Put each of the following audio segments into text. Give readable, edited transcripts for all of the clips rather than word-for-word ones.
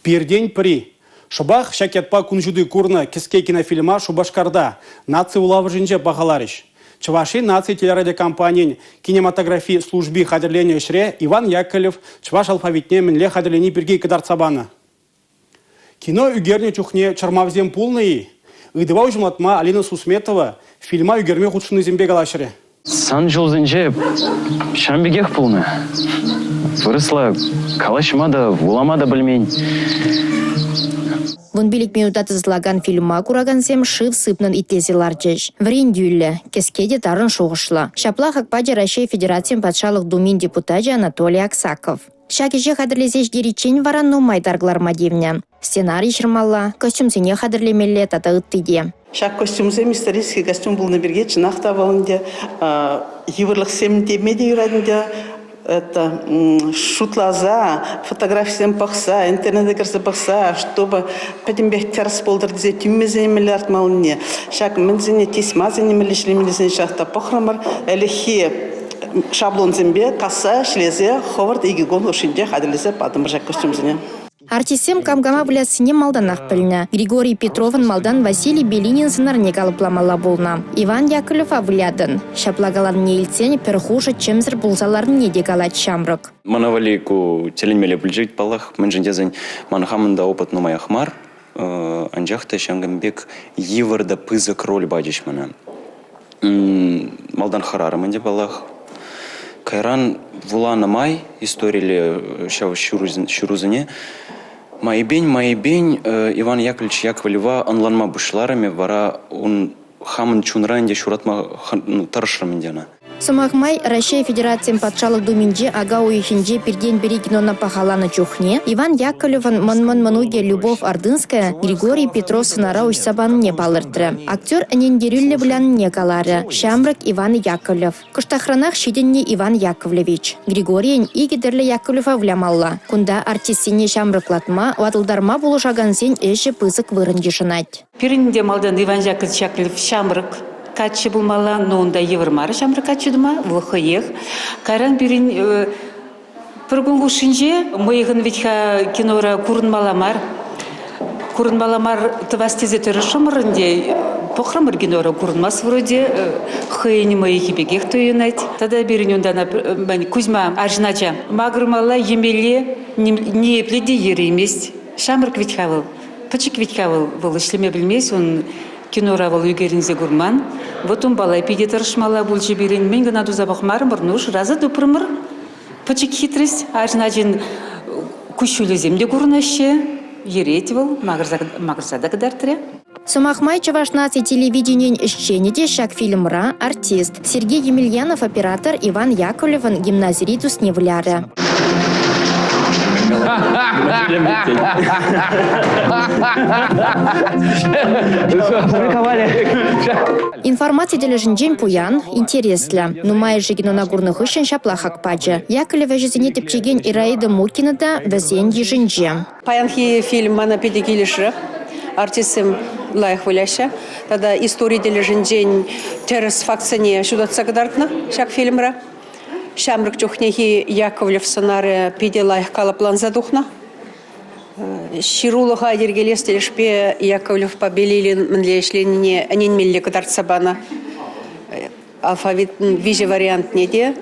Пирдень при. Шубах шакетпа кунжуды курны киске кинофильма Шубашкарда. Наци улавы жинже бағаларыш. Чуваши наци телерадиокомпаниян кинематографии служби хадерления шре Иван Яковлев чуваш алфавитне мінле хадерлени бірге кадарцабаны. Кино үгерне чухне чармавзем пулны. Ыдыва ужматма Алина Сусметова фильма үгерме худшыны зембе галашыре. Сан жол зенже шамбегех пулны. Вырысла калашмада, вуламада білмейн. Вон билик минутаты злаган фильма курагансем шив сыпнын итлезеларчыш. Врендюлле, кескеде тарын шоғышла. Шапла хакпаде Россия Федерациям патшалық думин депутажы Анатолий Аксаков. Шакиже хадырлезеш деречен варанну майдарглар мадевня. Сценарий шырмалла, костюмсене хадырлемелле тата ыттыде. Шак костюмсем исторический костюм был на береге, чынақта балынде, еврлық семде медиюрадынде, это шутлаза, фотографиям пахса, интернет кірсі пахса, чтобы пәдімбек терс болдыр дезе түммезе миллиард малыне. Шак мінзіне тесмазіне мілішлемелесіне шақта пахрамар, әліхи шаблон зембе, касса, шлезе, ховард иги гон ушинде хадылезе падым жак костюмзіне. Артисем камгама влясыне малданах пыльна. Григорий Петровын малдан Василий Белинин сынарне калыпламала болна. Иван Яковлев авлядын. Шаплагалан нейлцен перхуша чемзір булзаларын неде галат шамрык. Манавалику теленмеле бүлжейт балах, мәнжіндезін манхамында опыт нумай ахмар, анжақты шангамбек еварда пызык роль бадиш мана. Малдан харарымынде балах. Кайран вулана май истории шав шурузыне. Майбень, Иван Яковлевич Яковлева анланма бушларами вара он хамын чунранде шуратма таршрамындена. Самахмай Россия Федерациям патшалық думинже ага уйхинже перден бери кинона пахаланы чухне. Иван Яковлеван мануге Любовь Ордынская, Григорий Петров сынара уйсабан не палыртыры. Актер әнендерюлле білян не калары. Шамрык Иван Яковлев. Кыштахранах шиденне Иван Яковлевич. Григорий игедерле Яковлева влямалла. Кунда артистине шамрыклатма, ватылдарма булышаган сен эші пызык вырын ешынать. Пиринде малдан Иван Яковлев Шамрык. Качы булмала, но онда еврмары шамры качы дума, вахаех. Кайран бирин пыргунгу шинже, моегын витха кинора курынмаламар твастезе törышымырынде, похрамыр кинора курынмас вроде, хайни моеги бегех туюнать. Тогда бирин ондана Кузьма Аржнача. Магрмала емеле не пледи ереместь. Шамрык витхавыл, пачик витхавыл, был ишлеме билмес, он кинора вал югеринзе гурман. Вот он балай пиде таршмала бульчи бирин. Мен гана дуза бахмар мырнуш, раза дупрмыр. Пачик хитрость, ажначин кущулю земле гурнаще, еретивал, магрзада гадартре. Сумахмай Чуваш наци телевидениен исченеде шак фильмра артист. Сергей Емельянов оператор, Иван Яковлеван гимназиритус невляре. Информация дележинжен пуян, интересля. Но май жигину на горных ищен шаплахак падже. Яковлева жезине тепчеген Ираида Муркина да везен ежинже. Паянхи фильм мана педикилишры. Артистым лайх выляща. Тогда история дележинжен террас факцияне шудатса гадартна шак фильмра. Шамрык чухнехи Яковлев сценария пиде лайх калаплан задухна. Ширулыға ергелес телешпе Яковлев побелилин мінлешленине анин милли кадарцабана. Алфавит виже вариант неде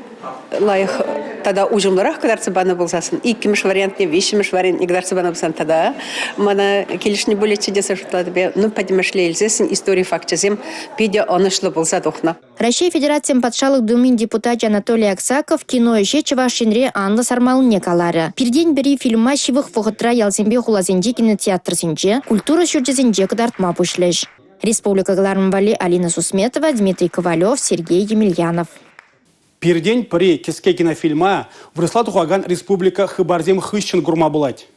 лайх тада ужымларах кадарцабана болсасын. Иккимиш вариант не, вишимиш вариант не кадарцабана болсан тада. Мана келишни более чедеса шутлады бе. Ну, падимашле эльзесін истории фактчазем пиде онышлы болса духна. Россия Федерациям патшалық думин депутат Анатолий Аксаков кино еше Чувашинре анлы сармалыне калары. Пирден бери фильма шивых фуғытра ялзембе хулазенде кинотеатр зенже, культура шүрдезенже кадартма пушлеш. Республика Глармвали Алина Сусметова, Дмитрий Ковалев, Сергей Емельянов. Пирдень при киске кинофильма вырысла тухаган республика Хыбарзем хыщен гурма булать.